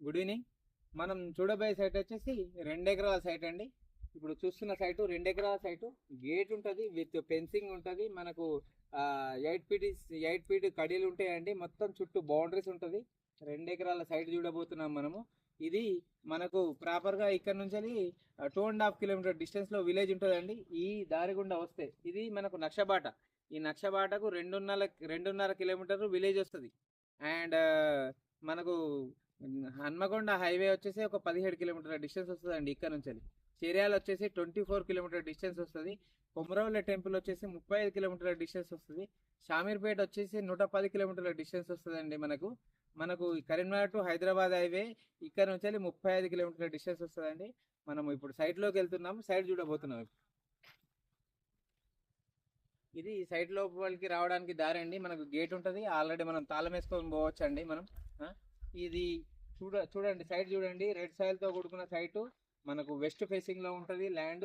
Good evening. మనం చూడబోయే site వచ్చేసి 2 ఎకరాల సైట్ అండి. ఇప్పుడు చూస్తున్న సైటు 2 ఎకరాల సైటు. గేట్ ఉంటుంది, విత్ ఫెన్సింగ్ ఉంటుంది. మనకు 8 ఫీట్ కడీలు ఉంటాయండి. మొత్తం చుట్టూ బౌండరీస్ ఉంటుంది. 2 ఎకరాల సైట్ చూడబోతున్నాం మనము. ఇది మనకు ప్రాపర్గా ఇక్కడ నుంచి 2.5 కిలోమీటర్ డిస్టెన్స్లో విలేజ్ ఉంటుందండి. ఈ దారి గుండా వస్తే ఇది మనకు నక్షబాట. ఈ నక్షబాటకు 2.5 కిలోమీటర్ విలేజ్ వస్తుంది. అండ్ మనకు హన్మకొండ హైవే వచ్చేసి ఒక 17 కిలోమీటర్ల డిస్టెన్స్ వస్తుందండి ఇక్కడ నుంచి. చేర్యాల వచ్చేసి 24 కిలోమీటర్ డిస్టెన్స్ వస్తుంది. కొమరవెల్లి టెంపుల్ వచ్చేసి 35 కిలోమీటర్ల డిస్టెన్స్ వస్తుంది. షామీర్పేట వచ్చేసి 110 కిలోమీటర్ల డిస్టెన్స్ వస్తుందండి. మనకు కరీంనగర్ టు హైదరాబాద్ హైవే ఇక్కడ నుంచి 35 కిలోమీటర్ల డిస్టెన్స్ వస్తుందండి. మనం ఇప్పుడు సైట్లోకి వెళ్తున్నాము, సైట్ చూడబోతున్నాం. ఇది సైట్ లోపలికి రావడానికి దారి అండి. మనకు గేట్ ఉంటుంది, ఆల్రెడీ మనం తాళం వేసుకొని పోవచ్చు అండి. ఇది చూడండి, సైట్ చూడండి. రెడ్ సాయిల్తో కూడుకున్న సైటు. మనకు వెస్ట్ ఫేసింగ్లో ఉంటుంది ల్యాండ్.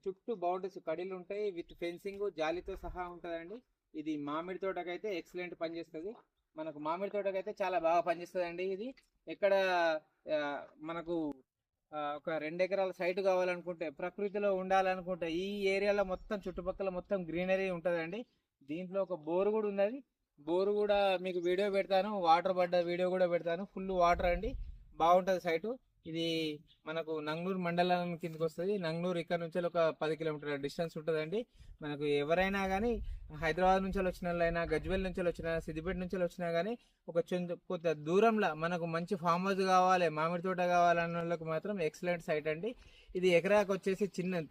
చుట్టూ బౌండరీస్ కడీలు ఉంటాయి, విత్ ఫెన్సింగ్ జాలీతో సహా ఉంటుందండి. ఇది మామిడి తోటకైతే ఎక్సలెంట్ పనిచేస్తుంది. మనకు మామిడి తోటకైతే చాలా బాగా పనిచేస్తుంది అండి. ఇది ఎక్కడ మనకు ఒక 2 ఎకరాల సైట్ కావాలనుకుంటే, ప్రకృతిలో ఉండాలనుకుంటే, ఈ ఏరియాలో మొత్తం చుట్టుపక్కల మొత్తం గ్రీనరీ ఉంటుందండి. దీంట్లో ఒక బోరు కూడా ఉన్నది. బోరు కూడా మీకు వీడియో పెడతాను, వాటర్ పడ్డ వీడియో కూడా పెడతాను. ఫుల్ వాటర్ అండి, బాగుంటుంది సైటు. ఇది మనకు నంగనూరు మండలం కిందకి వస్తుంది. నంగనూరు ఇక్కడ నుంచి ఒక 10 కిలోమీటర్ల డిస్టెన్స్ ఉంటుందండి. మనకు ఎవరైనా కానీ హైదరాబాద్ నుంచి వచ్చిన వాళ్ళైనా, గజ్వేల్ నుంచి వచ్చినా, సిద్దిపేట నుంచి వచ్చినా కానీ కొంత దూరంలో మనకు మంచి ఫామ్ హౌస్ కావాలి, మామిడి తోట కావాలన్న వాళ్ళకి మాత్రం ఎక్సలెంట్ సైట్ అండి. ఇది ఎకరాకు వచ్చేసి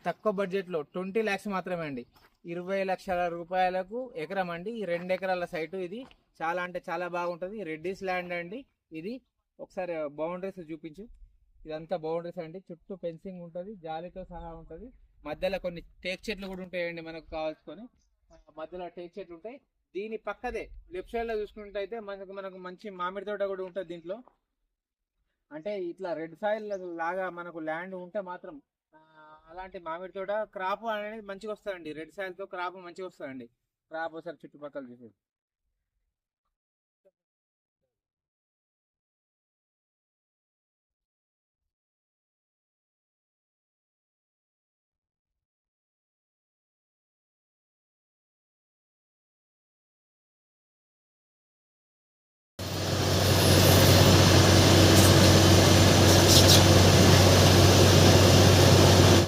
తక్కువ బడ్జెట్లో 20 lakhs మాత్రమే అండి. 20 లక్షల రూపాయలకు ఎకరం అండి. ఈ 2 ఎకరాల సైటు. ఇది చాలా అంటే చాలా బాగుంటుంది. రెడ్డిస్ ల్యాండ్ అండి. ఇది ఒకసారి బౌండరీస్ చూపించు. ఇదంతా బౌండరీస్ అండి. చుట్టూ ఫెన్సింగ్ ఉంటుంది, జాలీతో సహా ఉంటుంది. మధ్యలో కొన్ని టేక్ చెట్లు కూడా ఉంటాయండి. మనకు కావాల్సుకొని మధ్యలో టేక్ చెట్లు ఉంటాయి. దీని పక్కదే లెఫ్ట్ సైడ్ లో చూసుకుంటే మనకు మంచి మామిడి తోట కూడా ఉంటుంది దీంట్లో. అంటే ఇట్లా రెడ్ సాయిల్ లాగా మనకు ల్యాండ్ ఉంటే మాత్రం అలాంటి మామిడి తోట క్రాప్ అనేది మంచిగా వస్తుందండి. రెడ్ సాయిల్ తో క్రాప్ మంచిగా వస్తుందండి. క్రాప్ ఒకసారి చుట్టుపక్కల చూసేది.